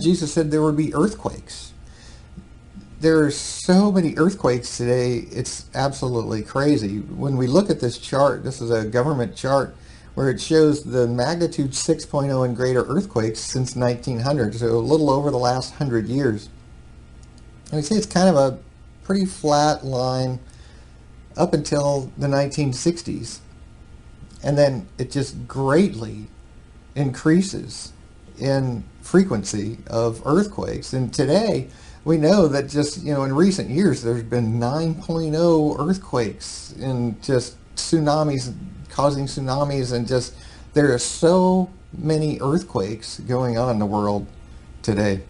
Jesus said there would be earthquakes. There are so many earthquakes today, it's absolutely crazy. When we look at this chart, this is a government chart where it shows the magnitude 6.0 and greater earthquakes since 1900, so a little over the last 100 years. And we see it's kind of a pretty flat line up until the 1960s. And then it just greatly increases in frequency of earthquakes. And today, we know that just, in recent years, there's been 9.0 earthquakes and just tsunamis, causing tsunamis, and just there are so many earthquakes going on in the world today.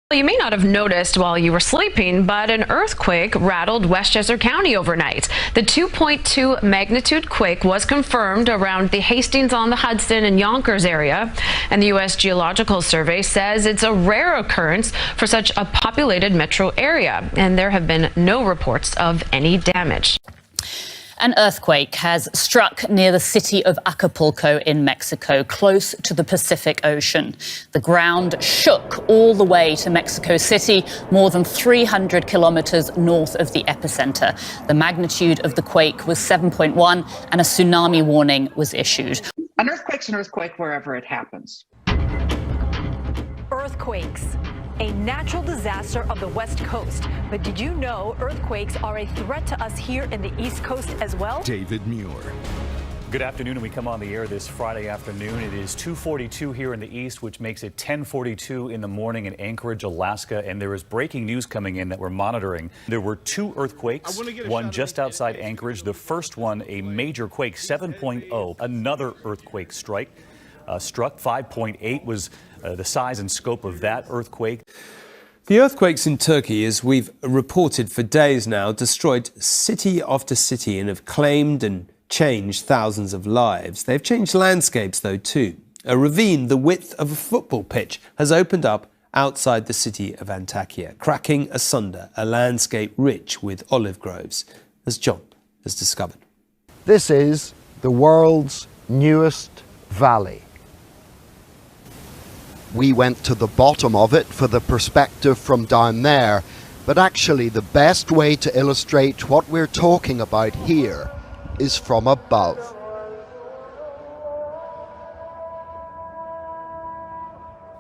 You may not have noticed while you were sleeping, but an earthquake rattled Westchester County overnight. The 2.2 magnitude quake was confirmed around the Hastings-on-the-Hudson and Yonkers area, and the U.S. Geological Survey says it's a rare occurrence for such a populated metro area, and there have been no reports of any damage. An earthquake has struck near the city of Acapulco in Mexico, close to the Pacific Ocean. The ground shook all the way to Mexico City, more than 300 kilometers north of the epicenter. The magnitude of the quake was 7.1, and a tsunami warning was issued. An earthquake's an earthquake wherever it happens. Earthquakes, a natural disaster of the West Coast. But did you know earthquakes are a threat to us here in the East Coast as well? David Muir. Good afternoon, and we come on the air this Friday afternoon. It is 2:42 here in the east, which makes it 10:42 in the morning in Anchorage, Alaska, and there is breaking news coming in that we're monitoring. There were two earthquakes, one just outside Anchorage. The first one, a major quake, 7.0. Another earthquake struck. 5.8 was the size and scope of that earthquake. The earthquakes in Turkey, as we've reported for days now, destroyed city after city and have claimed and changed thousands of lives. They've changed landscapes, though, too. A ravine the width of a football pitch has opened up outside the city of Antakya, cracking asunder a landscape rich with olive groves, as John has discovered. This is the world's newest valley. We went to the bottom of it for the perspective from down there, but actually the best way to illustrate what we're talking about here is from above.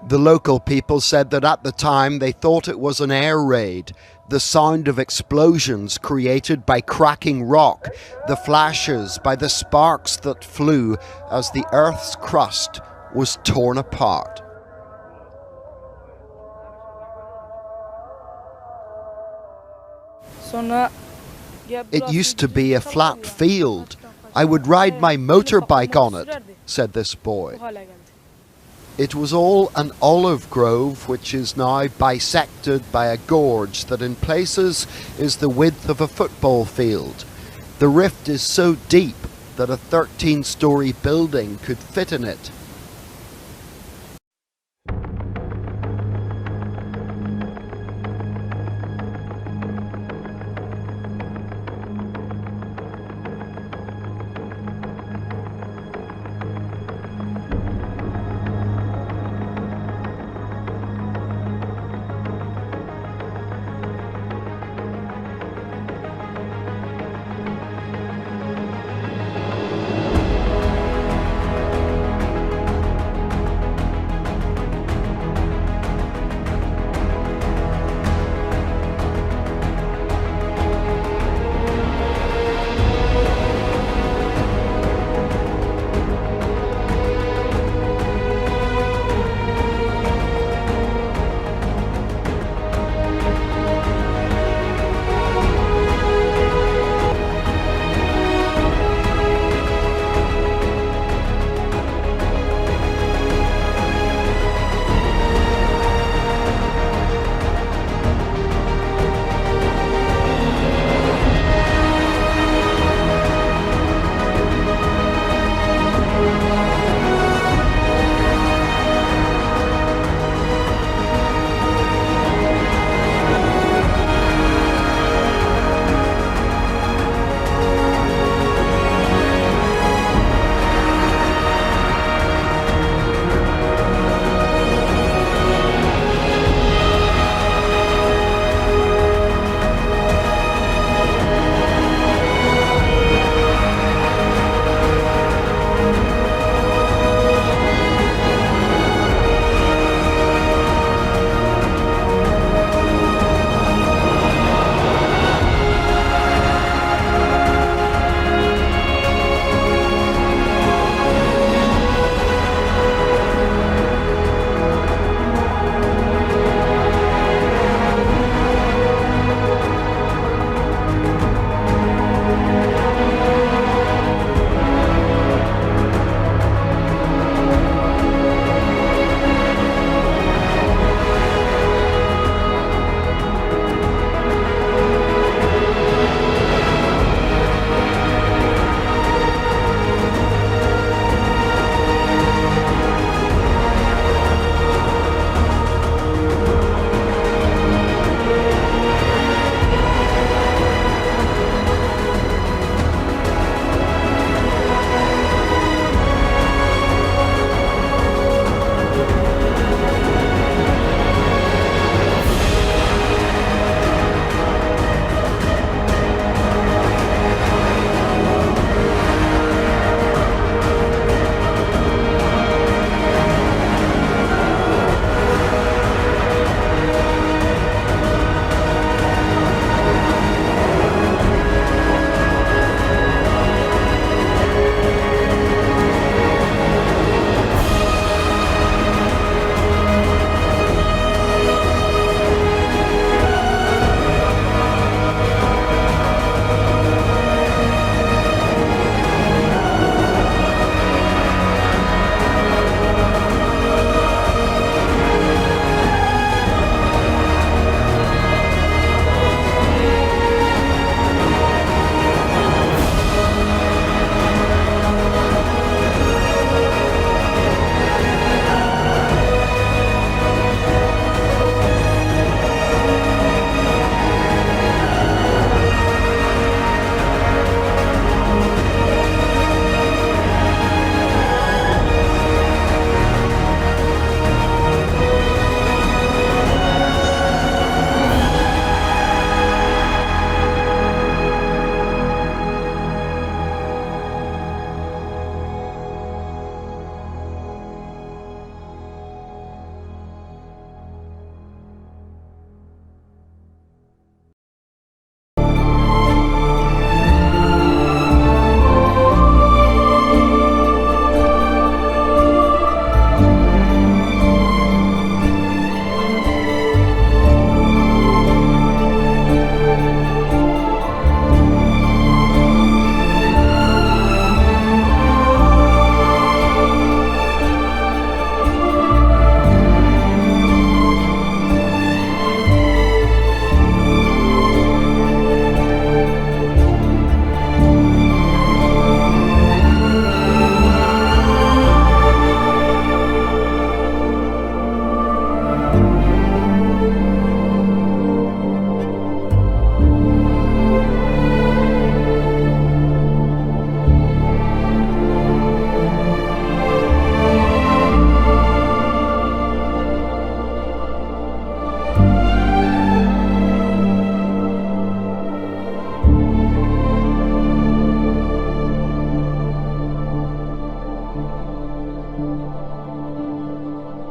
The local people said that at the time they thought it was an air raid. The sound of explosions created by cracking rock, the flashes by the sparks that flew as the Earth's crust was torn apart. It used to be a flat field. I would ride my motorbike on it, said this boy. It was all an olive grove, which is now bisected by a gorge that in places is the width of a football field. The rift is so deep that a 13-story building could fit in it.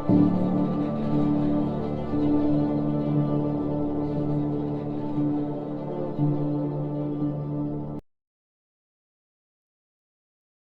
you.